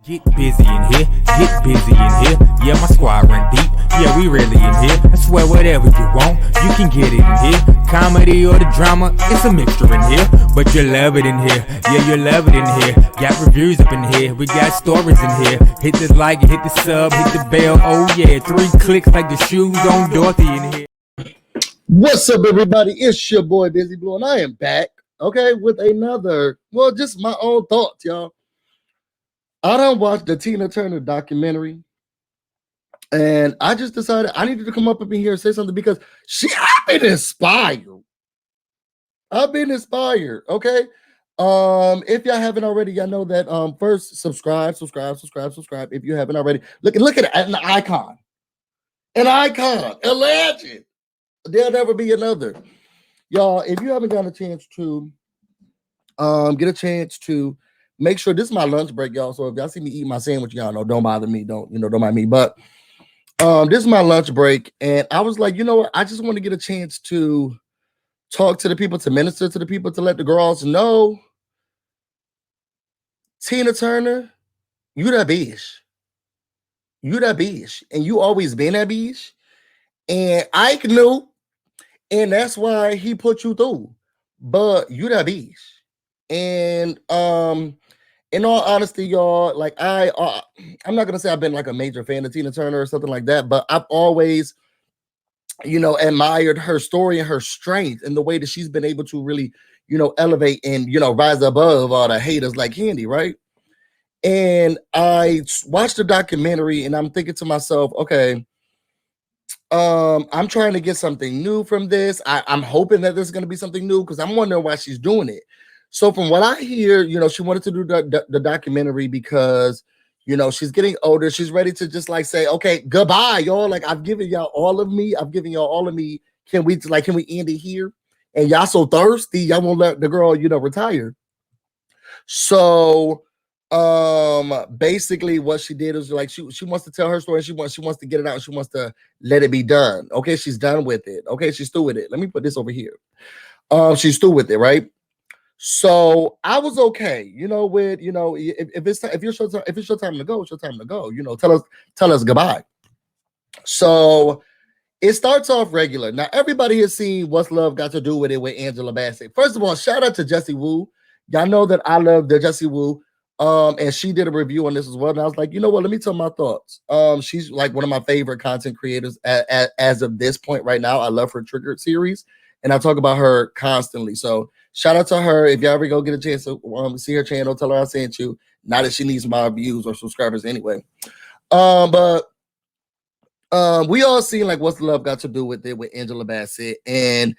Get busy in here, get busy in here. Yeah, my squad run deep. Yeah, we really in here. I swear whatever you want, you can get it in here. Comedy or the drama, it's a mixture in here. But you love it in here. Yeah, you love it in here. Got reviews up in here. We got stories in here. Hit the like, hit the sub, hit the bell. Oh yeah, 3 clicks like the shoes on Dorothy in here. What's up, everybody? It's your boy BusyBlu, and I am back, okay, with another, well, just my own thoughts, y'all. I done watched the Tina Turner documentary, and I just decided I needed to come up in here and say something because I've been inspired. Okay? If y'all haven't already, y'all know that first subscribe. If you haven't already, look at it, an icon, a legend. There'll never be another. Y'all, if you haven't got a chance to get a chance to make sure, this is my lunch break, y'all. So if y'all see me eat my sandwich, y'all know, don't bother me. Don't mind me. But this is my lunch break, and I was like, you know what? I just want to get a chance to talk to the people, to minister to the people, to let the girls know, Tina Turner, you that bitch. You that bitch. And you always been that bitch. And Ike knew, and that's why he put you through. But you that bitch. And in all honesty, y'all, like I'm not gonna say I've been like a major fan of Tina Turner or something like that, but I've always, admired her story and her strength and the way that she's been able to really, elevate and rise above all the haters like Candy, right? And I watched the documentary and I'm thinking to myself, okay, I'm trying to get something new from this. I'm hoping that there's going to be something new because I'm wondering why she's doing it. So from what I hear, she wanted to do the documentary because, she's getting older. She's ready to just like say, okay, goodbye, y'all. Like, I've given y'all all of me. Can we end it here? And y'all so thirsty, y'all won't let the girl, retire. So basically what she did is like she wants to tell her story. She wants to get it out. She wants to let it be done. Okay, she's done with it. Okay, she's through with it. Let me put this over here. She's through with it, right? So I was okay, with if it's your time to go, it's your time to go. Tell us goodbye. So it starts off regular. Now everybody has seen What's Love Got to Do with It with Angela Bassett. First of all, shout out to Jessie Woo. Y'all know that I love the Jessie Woo. And she did a review on this as well. And I was like, you know what? Let me tell my thoughts. She's like one of my favorite content creators as of this point right now. I love her Triggered series, and I talk about her constantly. So shout out to her. If y'all ever go get a chance to see her channel, tell her I sent you. Not that she needs my views or subscribers anyway. But we all seen like What's Love Got to Do with It with Angela Bassett, and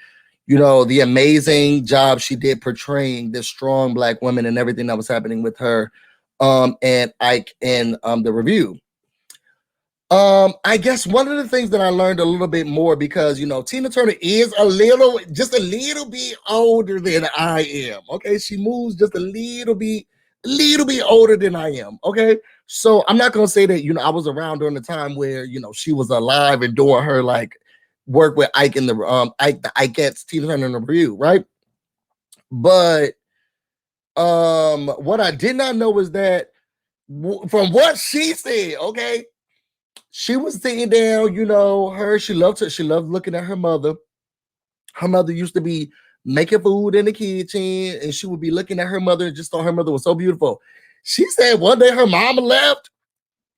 the amazing job she did portraying this strong Black woman and everything that was happening with her, and Ike in the review. I guess one of the things that I learned a little bit more, because Tina Turner is just a little bit older than I am. Okay, she moves just a little bit older than I am. Okay, so I'm not gonna say that I was around during the time where she was alive and doing her like work with Ike in the Ike's Tina Turner in the review, right? But what I did not know is that from what she said, okay, she was sitting down, she loved looking at her mother. Her mother used to be making food in the kitchen, and she would be looking at her mother and just thought her mother was so beautiful. She said one day her mama left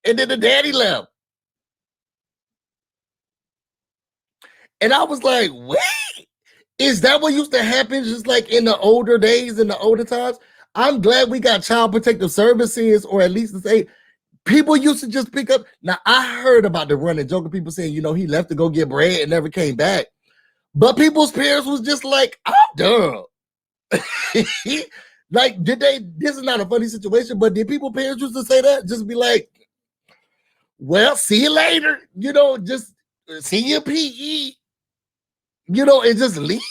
and then the daddy left. And I was like, wait, is that what used to happen just like in the older days, in the older times? I'm glad we got child protective services, or at least to say people used to just pick up. Now, I heard about the running joke of people saying, he left to go get bread and never came back. But people's parents was just like, I'm dumb. Like, this is not a funny situation, but did people's parents used to say that? Just be like, well, see you later. Just see your PE. And just leave.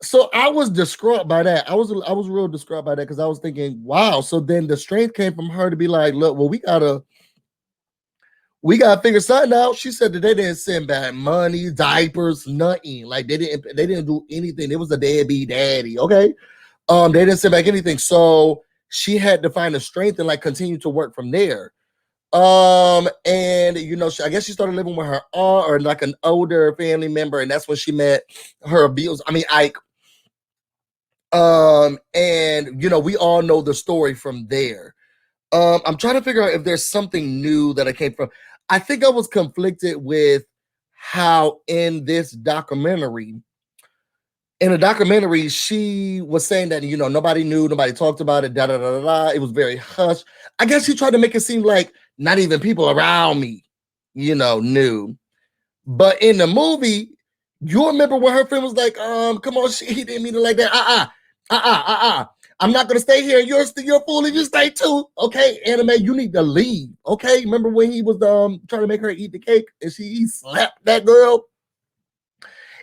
So I was distraught by that. I was real distraught by that, because I was thinking, wow. So then the strength came from her to be like, look, well, we gotta figure something out. She said that they didn't send back money, diapers, nothing. Like they didn't do anything. It was a deadbeat daddy. Okay. They didn't send back anything. So she had to find the strength and like continue to work from there. And I guess she started living with her aunt or like an older family member, and that's when she met her abuse. I mean, Ike. And we all know the story from there. I'm trying to figure out if there's something new that I came from. I think I was conflicted with how in this documentary, she was saying that nobody knew, nobody talked about it, da da da da da. It was very hush. I guess she tried to make it seem like not even people around me, knew. But in the movie, you remember when her friend was like, come on, he didn't mean it like that. I'm not gonna stay here. You're a fool if you stay too. Okay, anime, you need to leave. Okay. Remember when he was trying to make her eat the cake and he slapped that girl?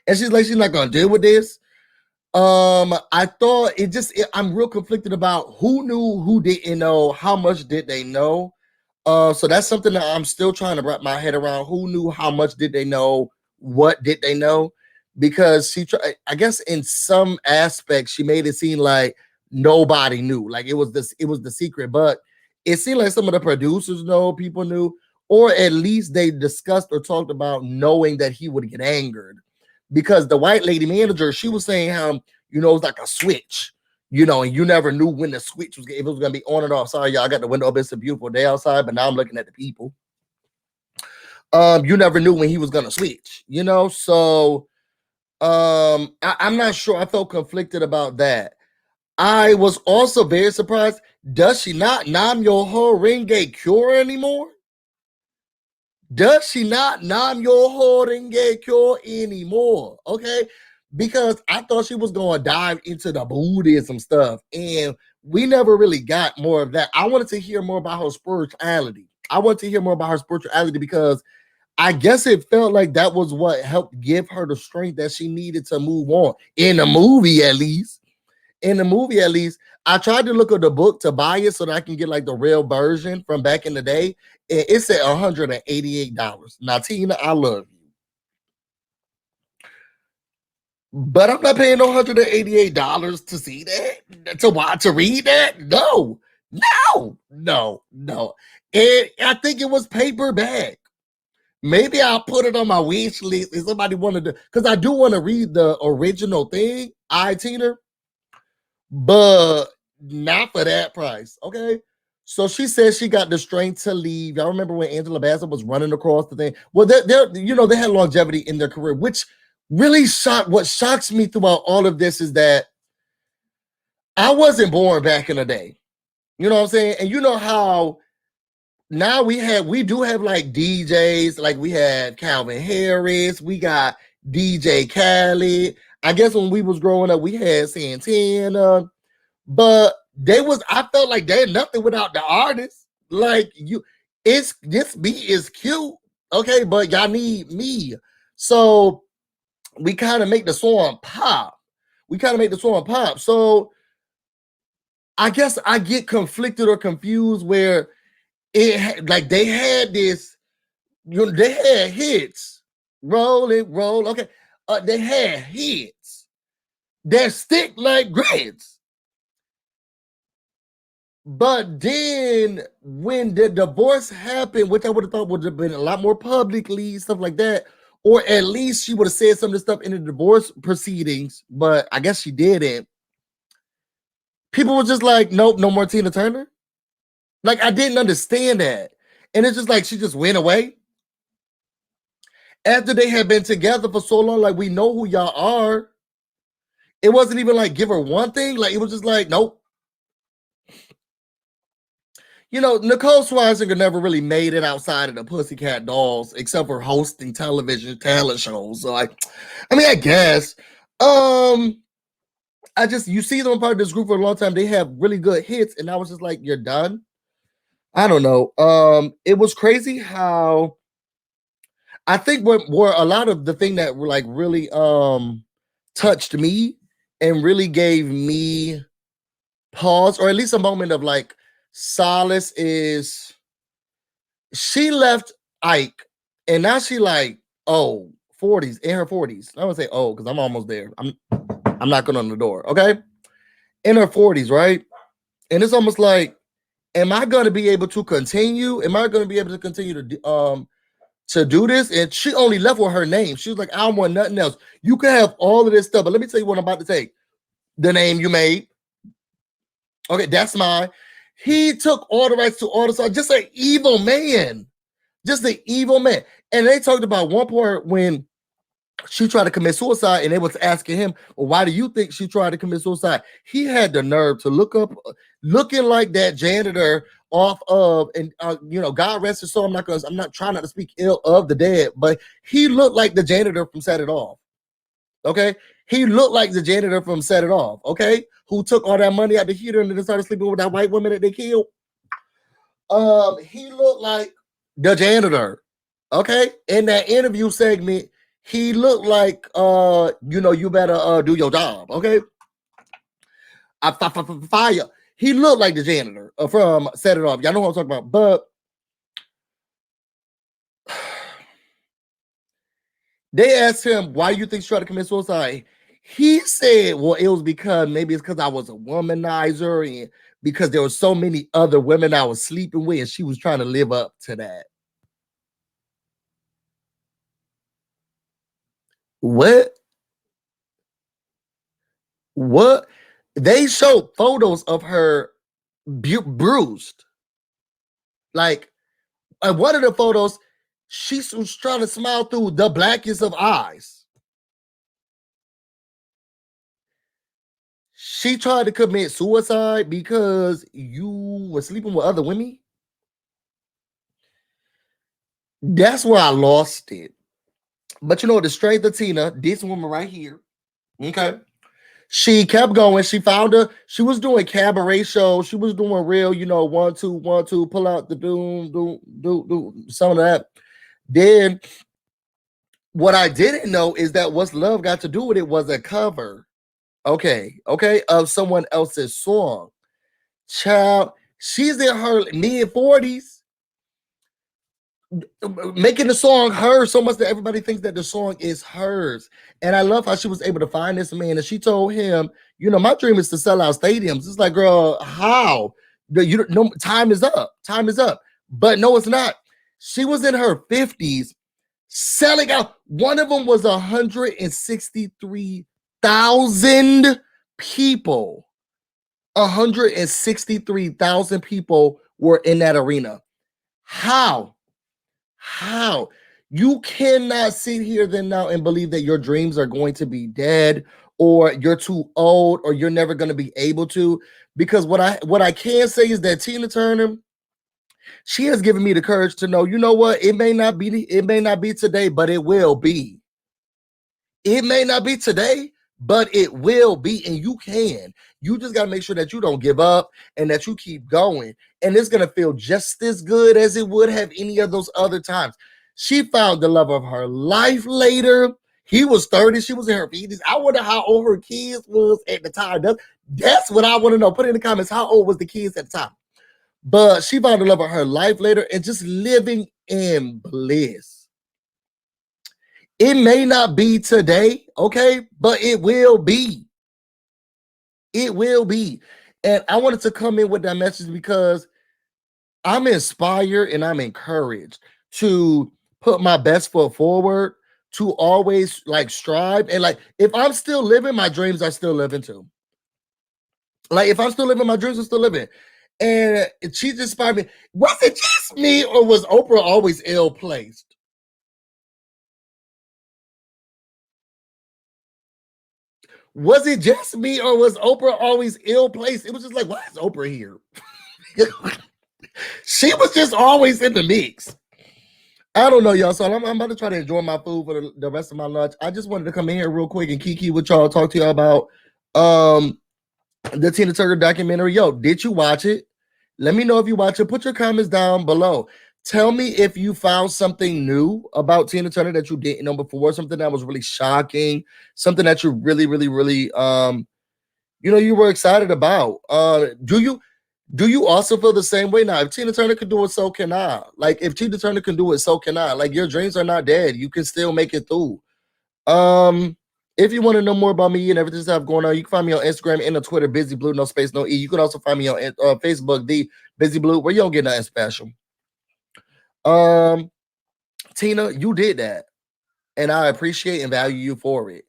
And she's like, she's not gonna deal with this. I thought I'm real conflicted about who knew, who didn't know, how much did they know. So that's something that I'm still trying to wrap my head around. Who knew, how much did they know, what did they know? Because I guess in some aspects she made it seem like nobody knew, like it was the secret, but it seemed like some of the producers know, people knew, or at least they discussed or talked about knowing that he would get angered. Because the white lady manager, she was saying how it was like a switch, and you never knew when the switch was, if it was gonna be on and off. Sorry, y'all, I got the window up. It's a beautiful day outside, but now I'm looking at the people. You never knew when he was gonna switch, so I'm not sure. I felt conflicted about that. I was also very surprised. Does she not Nam Yo-ho Renge Cure anymore? Does she not Nam Yo-ho Renge Cure anymore? Okay. Because I thought she was going to dive into the Buddhism stuff, and we never really got more of that. I wanted to hear more about her spirituality. Because I guess it felt like that was what helped give her the strength that she needed to move on. In the movie, at least. I tried to look at the book to buy it so that I can get like the real version from back in the day. And it said $188. Now, Tina, I love you, but I'm not paying no $188 to see that, to read that. No. And I think it was paperback. Maybe I'll put it on my wish list if somebody wanted to, because I do want to read the original thing, Tina, but not for that price. Okay. So she says she got the strength to leave. Y'all remember when Angela Bassett was running across the thing? Well, they had longevity in their career, which really what shocks me throughout all of this is that I wasn't born back in the day. You know what I'm saying? And you know how now we do have like DJs, like we had Calvin Harris, we got DJ Khaled. I guess when we was growing up, we had Santana, but I felt like they're nothing without the artist. Like this beat is cute, okay, but y'all need me. So we kind of make the song pop. So I guess I get conflicted or confused where like they had this, they had hits, roll it, roll. Okay, they had hits that stick like grits. But then when the divorce happened, which I would have thought would have been a lot more publicly, stuff like that, or at least she would have said some of the stuff in the divorce proceedings, but I guess she didn't. People were just like, nope, no more Tina Turner. Like, I didn't understand that. And it's just like she just went away. After they had been together for so long, like, we know who y'all are. It wasn't even like give her one thing. Like, it was just like, nope. Nicole Scherzinger never really made it outside of the Pussycat Dolls, except for hosting television talent shows. So I guess. You see them part of this group for a long time. They have really good hits, and I was just like, you're done. I don't know. It was crazy how I think were a lot of the thing that were like really touched me and really gave me pause, or at least a moment of like solace, is she left Ike and now she like 40s, in her 40s. I would say because I'm almost there. I'm knocking on the door. Okay. In her 40s, right? And it's almost like, am I going to be able to continue? Am I going to be able to continue to do this? And she only left with her name. She was like, I don't want nothing else. You can have all of this stuff, but let me tell you what I'm about to take. The name you made. Okay, that's mine. He took all the rights to all the songs. Just an evil man. Just an evil man. And they talked about one part when she tried to commit suicide, and they was asking him, well, why do you think she tried to commit suicide? He had the nerve to look up, looking like that janitor off of, and God rest his soul. I'm not trying not to speak ill of the dead, but he looked like the janitor from Set It Off. Okay, he looked like the janitor from Set It Off. Okay, who took all that money out the heater and then started sleeping with that white woman that they killed. He looked like the janitor. Okay, in that interview segment, he looked like you better do your job. Okay, fire. He looked like the janitor from Set It Off. Y'all know what I'm talking about. But they asked him, why do you think she tried to commit suicide? He said, well, it was because I was a womanizer, and because there were so many other women I was sleeping with, and she was trying to live up to that. What? They showed photos of her bruised. Like, one of the photos, she was trying to smile through the blackest of eyes. She tried to commit suicide because you were sleeping with other women. That's where I lost it. But the strength of Tina, this woman right here, okay, she kept going. She found her. She was doing cabaret shows. She was doing real, 1, 2, 1, 2, pull out the do some of that. Then what I didn't know is that What's Love Got to Do with It was a cover. Okay, of someone else's song. Child, she's in her mid-40s. Making the song hers so much that everybody thinks that the song is hers. And I love how she was able to find this man, and she told him, my dream is to sell out stadiums. It's like, girl, how? Time is up. Time is up. But no, it's not. She was in her 50s selling out. One of them was 163,000 people. 163,000 people were in that arena. How? You cannot sit here then now and believe that your dreams are going to be dead, or you're too old, or you're never going to be able to. Because what I can say is that Tina Turner, she has given me the courage to know, what? It may not be today, but it will be. It may not be today, but it will be, and you can. You just got to make sure that you don't give up and that you keep going. And it's going to feel just as good as it would have any of those other times. She found the love of her life later. He was 30. She was in her 50s. I wonder how old her kids was at the time. That's what I want to know. Put in the comments, how old was the kids at the time? But she found the love of her life later and just living in bliss. It may not be today, okay, but it will be. It will be. And I wanted to come in with that message because I'm inspired and I'm encouraged to put my best foot forward, to always strive. And if I'm still living, my dreams are still living too. If I'm still living, my dreams are still living. And she just inspired me. Was it just me, or was Oprah always ill-placed? Was it just me, or was Oprah always ill-placed? It was just like, why is Oprah here? She was just always in the mix. I don't know, y'all. So I'm about to try to enjoy my food for the rest of my lunch. I just wanted to come in here real quick and kiki with y'all, talk to y'all about the Tina Turner documentary. Yo, did you watch it? Let me know if you watch it. Put your comments down below. Tell me if you found something new about Tina Turner that you didn't know before, something that was really shocking, something that you really, really, really, you were excited about. Do you also feel the same way now? If Tina Turner can do it, so can I. If Tina Turner can do it, so can I. Your dreams are not dead. You can still make it through. If you want to know more about me and everything I have going on, you can find me on Instagram and on Twitter, BusyBlu, no space, no E. You can also find me on Facebook, the BusyBlu, where you don't get nothing special. Tina, you did that, and I appreciate and value you for it.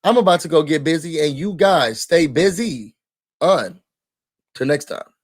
I'm about to go get busy, and you guys stay busy. Till next time.